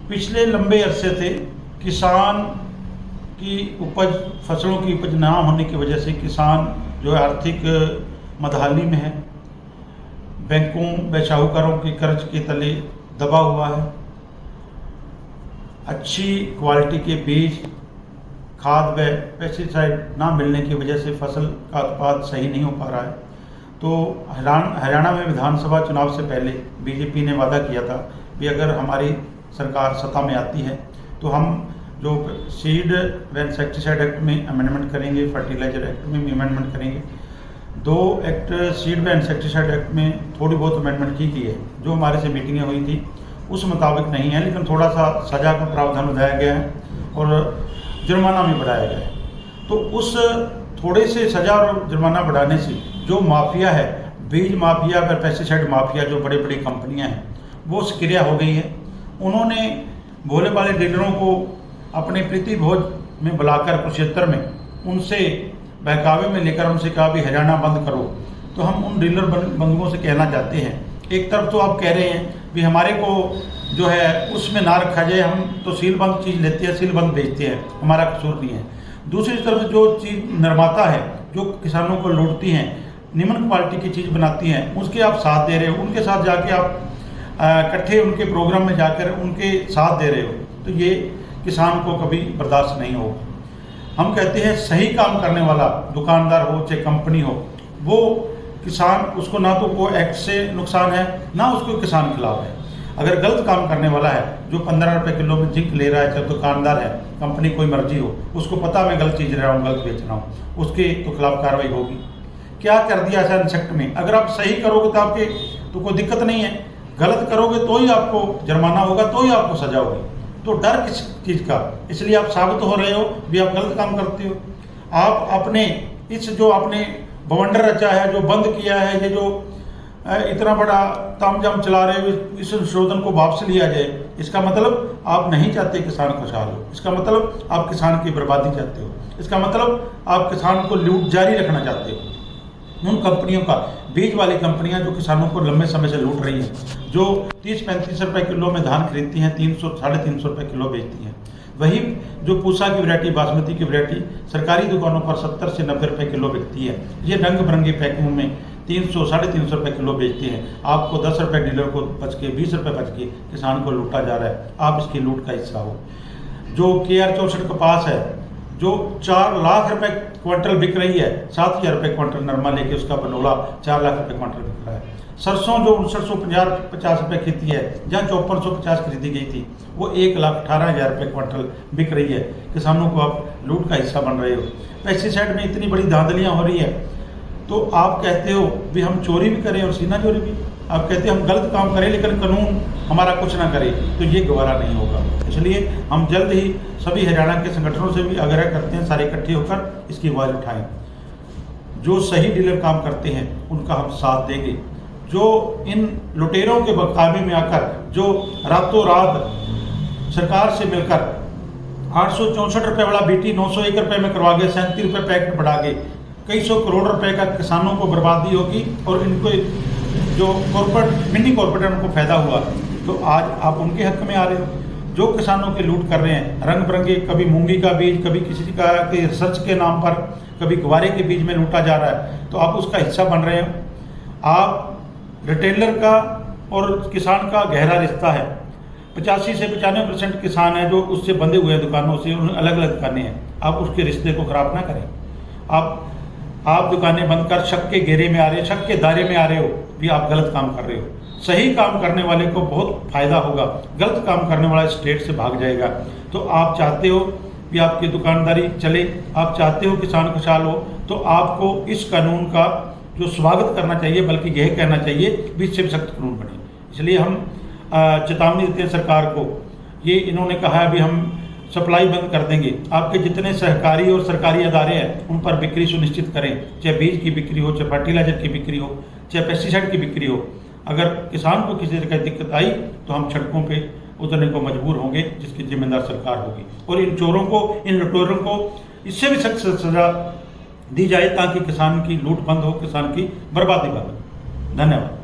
पिछले लंबे अरसे से किसान की उपज, फसलों की उपज ना होने की वजह से किसान जो है आर्थिक मदहाली में है, बैंकों व साहूकारों के कर्ज के तले दबा हुआ है। अच्छी क्वालिटी के बीज, खाद व पेस्टिसाइड ना मिलने की वजह से फसल का उत्पाद सही नहीं हो पा रहा है। तो हरियाणा में विधानसभा चुनाव से पहले बीजेपी ने वादा किया था कि अगर हमारी सरकार सत्ता में आती है तो हम जो सीड व इंसेक्टिसाइड एक्ट में अमेंडमेंट करेंगे, फर्टिलाइजर एक्ट में भी अमेंडमेंट करेंगे। 2 एक्ट सीड व इंसेक्टिसाइड एक्ट में थोड़ी बहुत अमेंडमेंट की गई है, जो हमारे से मीटिंगें हुई थी उस मुताबिक नहीं है, लेकिन थोड़ा सा सज़ा का प्रावधान बढ़ाया गया है और जुर्माना भी बढ़ाया गया है। तो उस थोड़े से सज़ा और जुर्माना बढ़ाने से जो माफिया है, बीज माफिया व पेस्टिसाइड माफिया, जो बड़ी बड़ी कंपनियां हैं, वो सक्रिय हो गई है। उन्होंने भोले भाले डीलरों को अपने प्रीति भोज में बुलाकर कुरुक्षेत्र में उनसे बहकावे में लेकर उनसे कहा भी हरियाणा बंद करो। तो हम उन डीलर बंधुओं से कहना चाहते हैं, एक तरफ तो आप कह रहे हैं भी हमारे को जो है उसमें ना रखा जाए, हम तो सीलबंद चीज़ लेते हैं, सीलबंद बेचते हैं, हमारा कसूर नहीं है। दूसरी तरफ जो चीज़ निर्माता है, जो किसानों को लूटती हैं, निम्न क्वालिटी की चीज़ बनाती हैं, उसके आप साथ दे रहे हो, उनके साथ जाके आप इकट्ठे उनके प्रोग्राम में जाकर उनके साथ दे रहे हो, तो ये किसान को कभी बर्दाश्त नहीं होगा। हम कहते हैं सही काम करने वाला दुकानदार हो चाहे कंपनी हो, वो किसान, उसको ना तो वो एक्ट से नुकसान है ना उसको किसान खिलाफ है। अगर गलत काम करने वाला है, जो 15 रुपये किलो में जिंक ले रहा है, चाहे दुकानदार है, कंपनी कोई मर्जी हो, उसको पता मैं गलत चीज़ ले रहा हूँ, गलत बेच रहा हूँ, उसके तो खिलाफ कार्रवाई होगी। क्या कर दिया ऐसा इंसेक्ट में? अगर आप सही करोगे तो आपके तो कोई दिक्कत नहीं है, गलत करोगे तो ही आपको जुर्माना होगा, तो ही आपको सजा होगी। तो डर किस चीज़ का? इसलिए आप साबित हो रहे हो भी आप गलत काम करते हो। आप अपने इस जो आपने बवंडर रचा है, जो बंद किया है, ये जो इतना बड़ा तामझाम चला रहे हो, इस संशोधन को वापस लिया जाए, इसका मतलब आप नहीं चाहते किसान खुशहाल हो, इसका मतलब आप किसान की बर्बादी चाहते हो, इसका मतलब आप किसान को लूट जारी रखना चाहते हो। उन कंपनियों का, बीज वाली कंपनियां जो किसानों को लंबे समय से लूट रही हैं, जो 30-35 रुपये किलो में धान खरीदती हैं, 300-350 रुपये किलो बेचती हैं, वही जो पूसा की वैरायटी, बासमती की वैरायटी सरकारी दुकानों पर 70 से 90 रुपये किलो बिकती है। ये रंग बिरंगे पैकिंग में 300-350 रुपये किलो बेचते हैं। आपको 10 रुपये डीलर को बच के, 20 रुपये बच के किसान को लूटा जा रहा है, आप इसकी लूट का हिस्सा हो। जो KR 64 कपास है, जो 4 लाख रुपए क्विंटल बिक रही है, 7,000 रुपये क्विंटल नरमा लेके उसका बनोला 4 लाख रुपये क्विंटल बिक रहा है। सरसों जो 5950 रुपये खेती है, जहाँ 5450 खरीदी गई थी, वो 1,18,000 रुपये क्विंटल बिक रही है। किसानों को आप लूट का हिस्सा बन रहे हो। पेस्टिसाइड में इतनी बड़ी धांधलियाँ हो रही है, तो आप कहते हो भी हम चोरी भी करें और सीना चोरी भी। आप कहते हैं हम गलत काम करें लेकिन कानून हमारा कुछ ना करे, तो ये गवारा नहीं होगा। इसलिए हम जल्द ही सभी हरियाणा के संगठनों से भी आग्रह करते हैं, सारे इकट्ठे होकर इसकी आवाज़ उठाएं। जो सही डीलर काम करते हैं उनका हम साथ देंगे। जो इन लुटेरों के बकावे में आकर, जो रातों रात सरकार से मिलकर 864 रुपये वाला BT 901 रुपये में करवा के 37 रुपये पैकेट बढ़ा के कई सौ करोड़ रुपए का किसानों को बर्बादी होगी और इनको जो कॉर्पोरेट, मिनी कॉर्पोरेट, उनको फायदा हुआ। तो आज आप उनके हक में आ रहे हो। जो किसानों के लूट कर रहे हैं, रंग बिरंगे, कभी मूंगी का बीज, कभी किसी का के रिसर्च के नाम पर, कभी गवारे के बीज में लूटा जा रहा है, तो आप उसका हिस्सा बन रहे हो। आप रिटेलर का और किसान का गहरा रिश्ता है। 85 से 95% किसान है जो उससे बंधे हुए हैं दुकानों से, अलग अलग दुकानें हैं। आप उसके रिश्ते को खराब ना करें। आप दुकानें बंद कर शक के घेरे में आ रहे, शक के दायरे में आ रहे हो, भी आप गलत काम कर रहे हो। सही काम करने वाले को बहुत फायदा होगा, गलत काम करने वाला स्टेट से भाग जाएगा। तो आप चाहते हो कि आपकी दुकानदारी चले, आप चाहते हो किसान खुशहाल हो, तो आपको इस कानून का जो स्वागत करना चाहिए, बल्कि यह कहना चाहिए भी इससे भी सख्त कानून बने। इसलिए हम चेतावनी देते हैं सरकार को। ये इन्होंने कहा है भी हम सप्लाई बंद कर देंगे। आपके जितने सहकारी और सरकारी अदारे हैं उन पर बिक्री सुनिश्चित करें, चाहे बीज की बिक्री हो, चाहे फर्टिलाइजर की बिक्री हो, चाहे पेस्टिसाइड की बिक्री हो। अगर किसान को किसी तरह की दिक्कत आई तो हम सड़कों पे उतरने को मजबूर होंगे, जिसकी जिम्मेदार सरकार होगी। और इन चोरों को, इन लुटेरों को इससे भी सख्त सजा दी जाए ताकि किसान की लूट बंद हो, किसान की बर्बादी बंद हो। धन्यवाद।